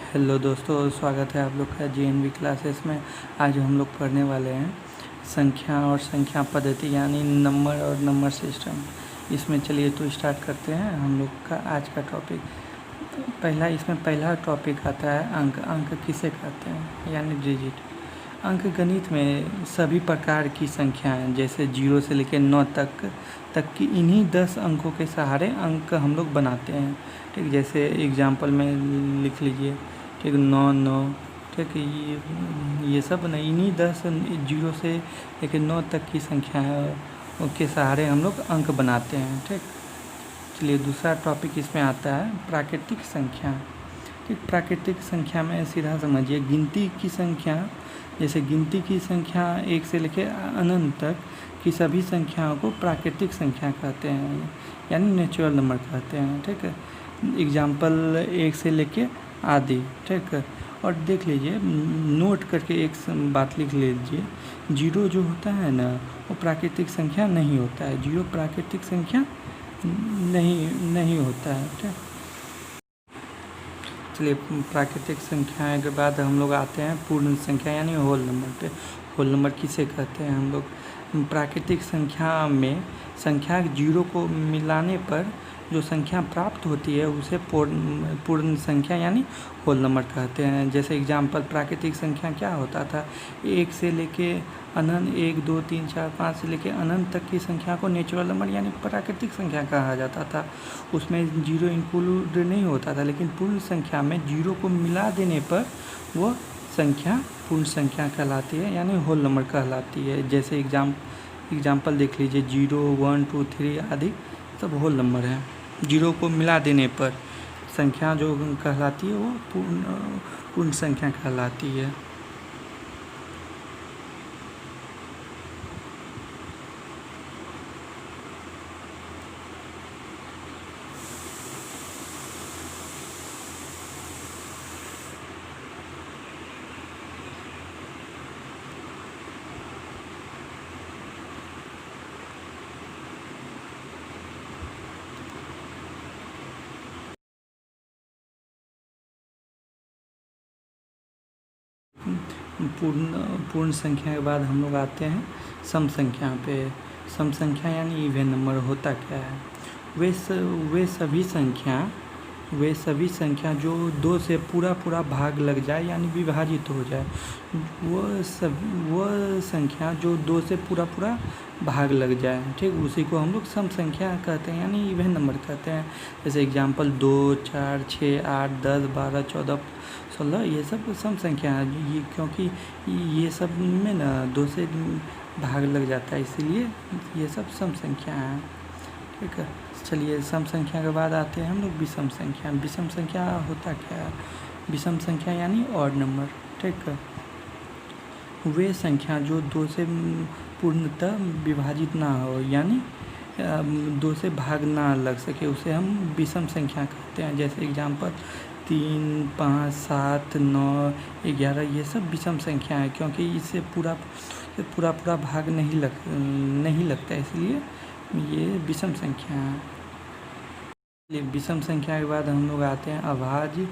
Hello दोस्तों, स्वागत है आप लोग का जीएनवी क्लासेस में। आज हम लोग पढ़ने वाले हैं संख्या और संख्या पद्धति यानी नंबर और नंबर सिस्टम। इसमें चलिए तो स्टार्ट करते हैं हम लोग का आज का टॉपिक। पहला टॉपिक आता है अंक। अंक किसे कहते हैं यानी डिजिट। अंक गणित में सभी प्रकार की संख्याएं जैसे 0 से लेकर 9 तक की इन्हीं 10 अंकों के सहारे अंक हम लोग बनाते हैं। ठीक, जैसे एग्जाम्पल में लिख लीजिए, ठीक, 9 9, ठीक, ये सब नहीं, इन्हीं 10 0 से लेकर 9 तक की संख्याओं के सहारे हम लोग अंक बनाते हैं। ठीक, चलिए दूसरा टॉपिक इसमें आता है प्राकृतिक संख्या। ठीक, प्राकृतिक संख्या में सीधा समझिए गिनती की संख्या, जैसे गिनती की संख्या 1 से लेकर अनंत तक की सभी संख्याओं को प्राकृतिक संख्या कहते हैं यानी नेचुरल नंबर कहते हैं। ठीक है, एग्जाम्पल 1 से लेके आदि। ठीक है, और देख लीजिए, नोट करके एक बात लिख लीजिए, 0 जो होता है ना वो प्राकृतिक संख्या नहीं होता है। 0 प्राकृतिक संख्या नहीं होता है। ठीक, चलिए प्राकृतिक संख्याएं के बाद हम लोग आते हैं पूर्ण संख्या यानी होल नंबर पे। होल नंबर किसे कहते हैं हम लोग? प्राकृतिक संख्या में संख्या 0 को मिलाने पर जो संख्या प्राप्त होती है उसे पूर्ण संख्या यानी होल नंबर कहते हैं। जैसे एग्जाम्पल, प्राकृतिक संख्या क्या होता था? 1 से लेके अनंत, 1 2 3 4 5 से लेके अनंत तक की संख्या को नेचुरल नंबर यानी प्राकृतिक संख्या कहा जाता था। उसमें 0 इंक्लूड नहीं होता था, लेकिन पूर्ण संख्या में 0 को मिला देने पर वह संख्या पूर्ण संख्या कहलाती है यानी होल नंबर कहलाती है। जैसे एग्जाम्पल देख लीजिए, 0 1 2 3 आदि सब होल नंबर है। 0 को मिला देने पर संख्या जो कहलाती है वो पूर्ण संख्या कहलाती है। पूर्ण संख्या के बाद हम लोग आते हैं सम संख्या पे। सम संख्या यानी इवन नंबर होता क्या है? वे सभी संख्या जो 2 से पूरा भाग लग जाए यानी विभाजित हो जाए, वह संख्या जो 2 से पूरा भाग लग जाए, ठीक, उसी को हम लोग सम संख्या कहते हैं यानी इवन नंबर कहते हैं। जैसे एग्जाम्पल 2 4 6 8 10 12 14 16 ये सब सम संख्या है। ये क्योंकि ये सब में ना 2 से भाग लग जाता है, इसीलिए ये सब सम संख्या है। ठीक है, चलिए सम संख्या के बाद आते हैं हम लोग विषम संख्या। विषम संख्या होता क्या है? विषम संख्या यानी ऑड नंबर। ठीक है, वे संख्या जो 2 से पूर्णतः विभाजित ना हो यानी 2 से भाग ना लग सके उसे हम विषम संख्या कहते हैं। जैसे एग्जाम्पल 3 5 7 9 11 ये सब विषम संख्या है, क्योंकि इससे पूरा भाग नहीं लगता, इसलिए ये विषम संख्या है। विषम संख्या के बाद हम लोग आते हैं अभाज्य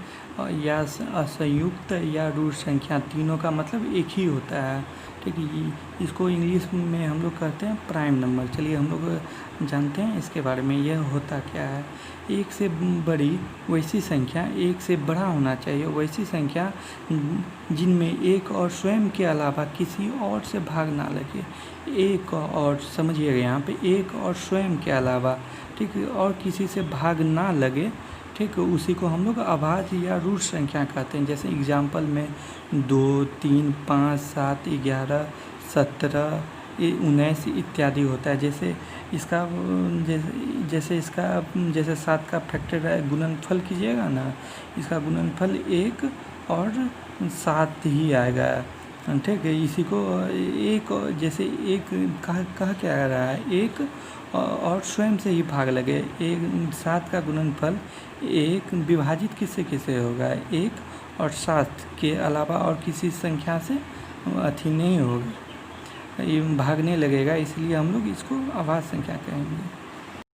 या असंयुक्त या रूट संख्या। तीनों का मतलब एक ही होता है। ठीक है, इसको इंग्लिश में हम लोग कहते हैं प्राइम नंबर। चलिए हम लोग जानते हैं इसके बारे में, यह होता क्या है। एक से बड़ी वैसी संख्या, एक से बड़ा होना चाहिए वैसी संख्या जिनमें एक और स्वयं के अलावा किसी और से भाग ना लगे। एक और, समझिएगा यहाँ पे, एक और स्वयं के अलावा, ठीक, और किसी से भाग ना लगे, ठीक, उसी को हम लोग अभाज्य या रूट संख्या कहते हैं। जैसे एग्जाम्पल में 2 3 5 7 11 17 19 इत्यादि होता है। जैसे जैसे 7 का फैक्टर गुणनफल कीजिएगा ना, इसका गुणनफल 1 और 7 ही आएगा। ठीक है, इसी को एक, जैसे एक कहा क्या रहा है, एक और स्वयं से ही भाग लगे। 7 का गुणनफल 1 विभाजित किससे होगा? 1 और 7 के अलावा और किसी संख्या से नहीं होगा, ये भागने लगेगा, इसलिए हम लोग इसको अभाज्य संख्या कहेंगे।